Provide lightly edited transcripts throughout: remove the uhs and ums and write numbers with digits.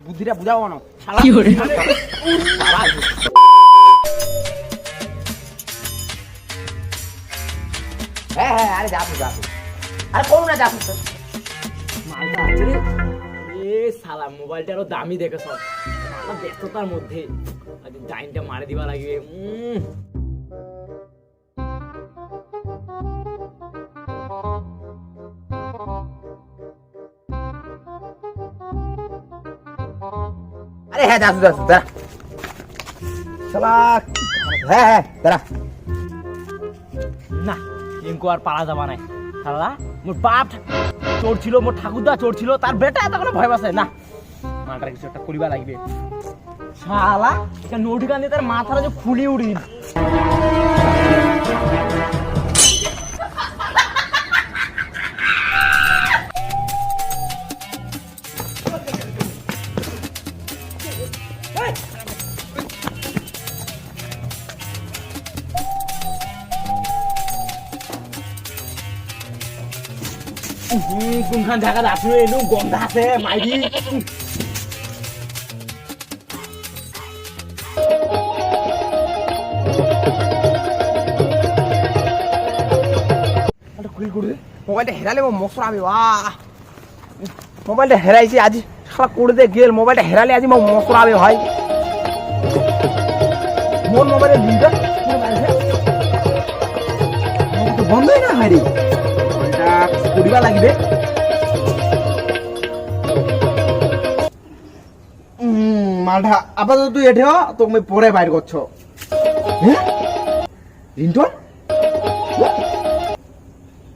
বুদ্ধিটা বুঝাবো না শালা কি করে হ্যাঁ আরে যাবো আরে কোন না যাবো তো মালটা আছে রে এ শালা মোবাইলটা আরো দামি দেখে সব শালা ব্যস্ততার মধ্যে আজ টাইমটা মারে দিবা লাগবে আরে হ্যাঁ যাবো দাঁড়া শালা হ্যাঁ দাঁড়া না ইনকো আর পারা যাবা নাই শালা মোর বাপ চোর ছিল মোর ঠাকুরদা চোর ছিল তার বেটা এত কোনো ভয় পাচ্ছে না মালটার কিছু একটা করিবা লাগবে শালা এটা নোট গান দিয়ে তার মাথাটা যে খুলি উড়ি কোনখান জায়গা আছে এনু গন্ধ আছে মাইরি মোবাইলটা হেরালে মশরা আমি মোবাইলটা হেরাইছি আজি শালা করতে গেল মোবাইলটা হেরালে আজি মশরা আমি ভাই মোর মোবাইলের লিঙ্কটা বন্ধই না হয় রে এটা করিবা লাগবে মালটা আপাতত তুই এঠে তুমি পরে বাইর করছো রিন্টন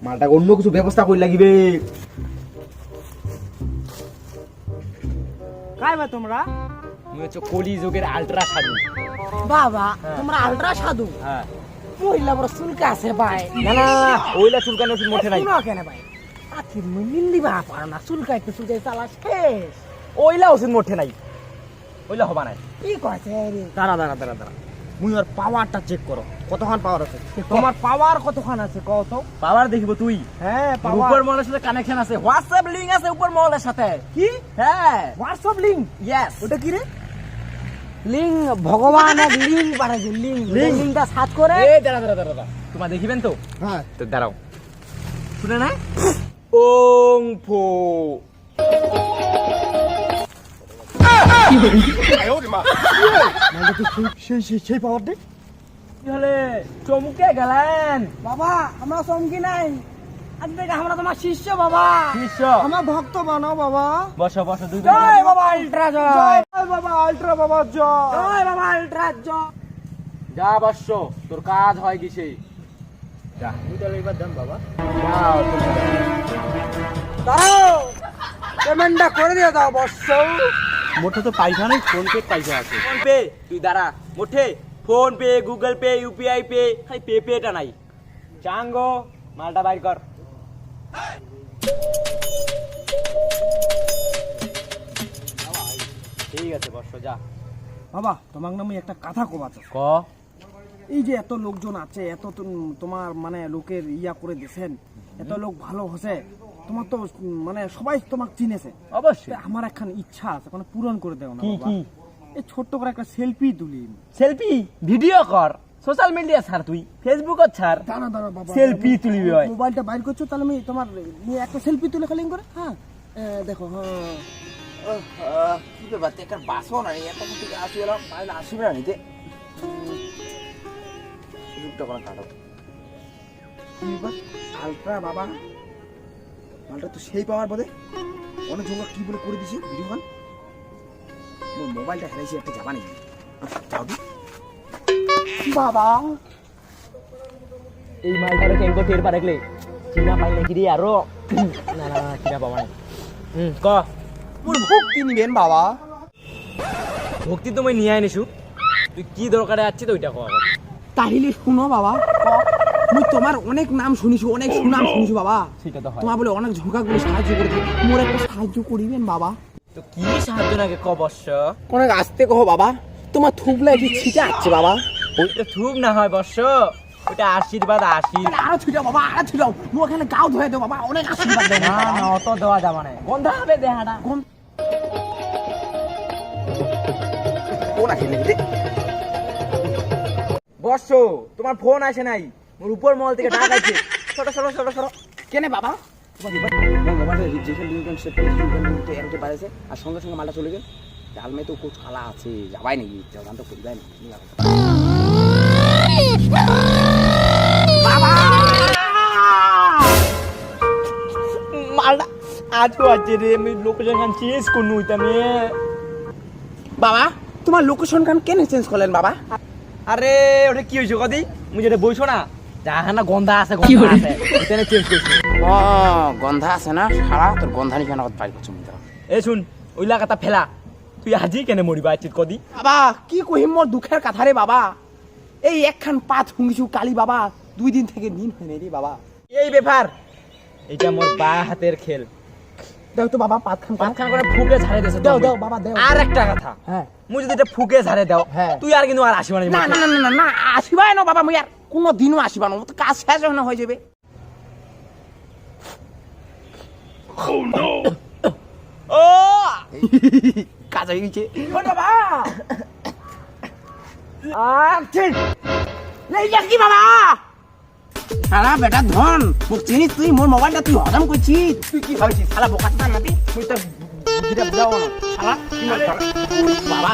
মালটা অন্য কিছু ব্যবস্থা করে লাগিবে কাই বা তোমরা তুমি হচ্ছে কলি যুগের আলট্রা সাধু বাবা তোমরা আলট্রা সাধু হ্যাঁ মহিলা বড় চুলকা আছে ভাই না না ওইলা চুলকানো ওষুধ মোটে নাই শুনো কেন ভাই আচ্ছা মিল্লি বা পারো না চুলকাইতে চুলকাই চালা শেষ ওইলা ওষুধ মোটে নাই ওইলা হবা নাই কি কইছে রে দাঁড়া মুই আর পাওয়ারটা চেক করো কতক্ষণ পাওয়ার আছে তোমার পাওয়ার কতক্ষণ আছে কও তো পাওয়ার দেখিব তুই হ্যাঁ উপর পাওয়ার মহলের সাথে কানেকশন আছে হোয়াটসঅ্যাপ লিংক আছে উপর মহলের সাথে কি হ্যাঁ হোয়াটসঅ্যাপ লিংক ইয়েস ওটা কি রে লিংক ভগবান এক লিংক পাঠাইছে লিংক লিংকটা সার্চ করে এই দাঁড়া তোমার দেখিবেন তো হ্যাঁ তো দাঁড়াও শুনে না ওং ফো সেই পাওয়ার দে কি হলে চমকে গেলেন বাবা আমরা চমকি নাই আজ থেকে আমরা তোমার শিষ্য বাবা শিষ্য আমার ভক্ত বানাও বাবা বসো দুই জয় বাবা আলট্রা জয় জয় বাবা আলট্রা বাবা জয় জয় বাবা আলট্রা জয় যা বর্ষ তোর কাজ হয় কিসে যা তুই তাহলে এবার দেন বাবা যাও দাও পেমেন্টটা করে দিয়ে দাও বর্ষ মোটে তো পয়সা নেই ফোন পে পয়সা আছে ফোন পে তুই দাঁড়া মোটে phone pay Google pay UPI pay খালি পেটা নাই চাঙ্গো মালটা বাইর কর ঠিক আছে বর্ষ যা বাবা তোমাকে আমি একটা কথা কবাচ্ছ ক এই যে এত লোকজন আছে এত তোমার মানে লোকের ইয়া করে দিয়েছেন এত লোক ভালো হসে তোমার তো মানে সবাই তোমাকে চিনেছে অবশ্যই আমার একখান ইচ্ছা আছে মানে পূরণ করে দেও না কি বাবা কি এই ছোট্ট করে একটা সেলফি তুলি সেলফি ভিডিও কর সোশ্যাল মিডিয়া ছাড় তুই ফেসবুকও ছাড় দাঁড়া বাবা সেলফি তুলিবি হয় মোবাইলটা বাইর করছো তাহলে আমি তোমার নিয়ে একটা সেলফি তুলে খালি করে হ্যাঁ দেখো হ্যাঁ কি ব্যাপার একটা বাসও না এখন থেকে আসি এলাম আসবে না নিতে সুযোগটা কোনো কাটো আলট্রা বাবা মালটা তো সেই পাওয়ার বোধে অনেক ঝোঁকা কি বলে করে দিছি ভিডিও গান মোবাইলটা হেরাইছি একটা যাবা নেই যাও দি বাবা এই মালটারে কেঙ্গো টের পারেকলে চিনা পাই নাকি রে আরো না চিনা পাবা না ক পুরো ভক্তি নিবেন বাবা ভক্তি তো মই নিয়ে আনিছো তুই কি দরকারে আছিস তো ওইটা ক তাহলে শুনো বাবা মুই তোমার অনেক নাম শুনিছো অনেক সুনাম শুনিছো বাবা সেটা তো হয় তোমার বলে অনেক ঝোঁকাগুলো সাহায্য করে মোর একটা সাহায্য করিবেন বাবা তো কি সাহায্য নাকি ক বর্ষ অনেক আসতে কহো বাবা তোমার থুবলা একটু ছিটা আছে বাবা ওইটা থুক না হয় বর্ষ ওটা আশীর্বাদ আরো ছুটাও বাবা আরো ছুটাও মোর এখানে গাও ধুয়ে দাও বাবা অনেক আশীর্বাদ দাও না অত দেওয়া যাবে না গন্ধ হবে দেহাটা ফোন আছে নাকি? বর্ষ তোমার ফোন আসে নাই, মোর উপর মহল থেকে ডাক আছে। সরো সরো সরো সরো। কেনে বাবা? মোবাইলটা রেজিস্ট্রেশন লিঙ্ক সেট করে লিঙ্কটা এরকে বাড়াইছে আর সঙ্গে সঙ্গে মালটা চলে গেল। ডালমে তো কোচ খালা আছে, যাবাই নাকি? জান তো করি যায় না। বাবা! মালটা আজও আছে রে, আমি লোকেশন খান চেঞ্জ করনু আমি। বাবা, তোমার লোকেশন কান কেন চেঞ্জ করলেন বাবা? আরে ওটা কি হয়েছে কদি? মুই যেটা বইছো না, যাহানা গন্ধা আছে গন্ধা আছে, ওখানে চেঞ্জ করছি। ও গন্ধা আছে না শালা, তোর গন্ধা নি কেন পাই করছ মুদা। এ শুন, ওই লাগাটা ফেলা, তুই আজি কেনে মরিবা আছিস কদি? বাবা কি কহিম মোর দুঃখের কথা রে বাবা। এই একখান পাত হুঙ্গিছু কালি বাবা, 2 দিন থেকে দিন হয় নাই রে বাবা। এই ব্যাপার, এটা মোর বা হাতের খেল। দাও তো বাবা পাত খান পাতখান করে ফুকে ঝাড়ে দেছে। দাও দাও বাবা দাও। আর একটা কথা, হ্যাঁ মুই যদি এটা ফুকে ঝাড়ে দাও, হ্যাঁ। তুই আর কিন্তু আর আসিবা না। না না না না না আসিবাই না বাবা, মুই আর কোনো দিনও আসিবা না, তো কাজ শেষ হয়ে যাবে। ও কাজ হয়ে গেছে। ও বাবা, আচ্ছা এই যে কি বাবা? শালা বেটা ধন, মুখ চিনিস তুই? মোর মোবাইলটা তুই হজম করছিস, তুই কি ভাবছিস শালা বোকাটা নাতি? মুই তো বুদ্ধিটা বুঝাবো না। শালা বাবা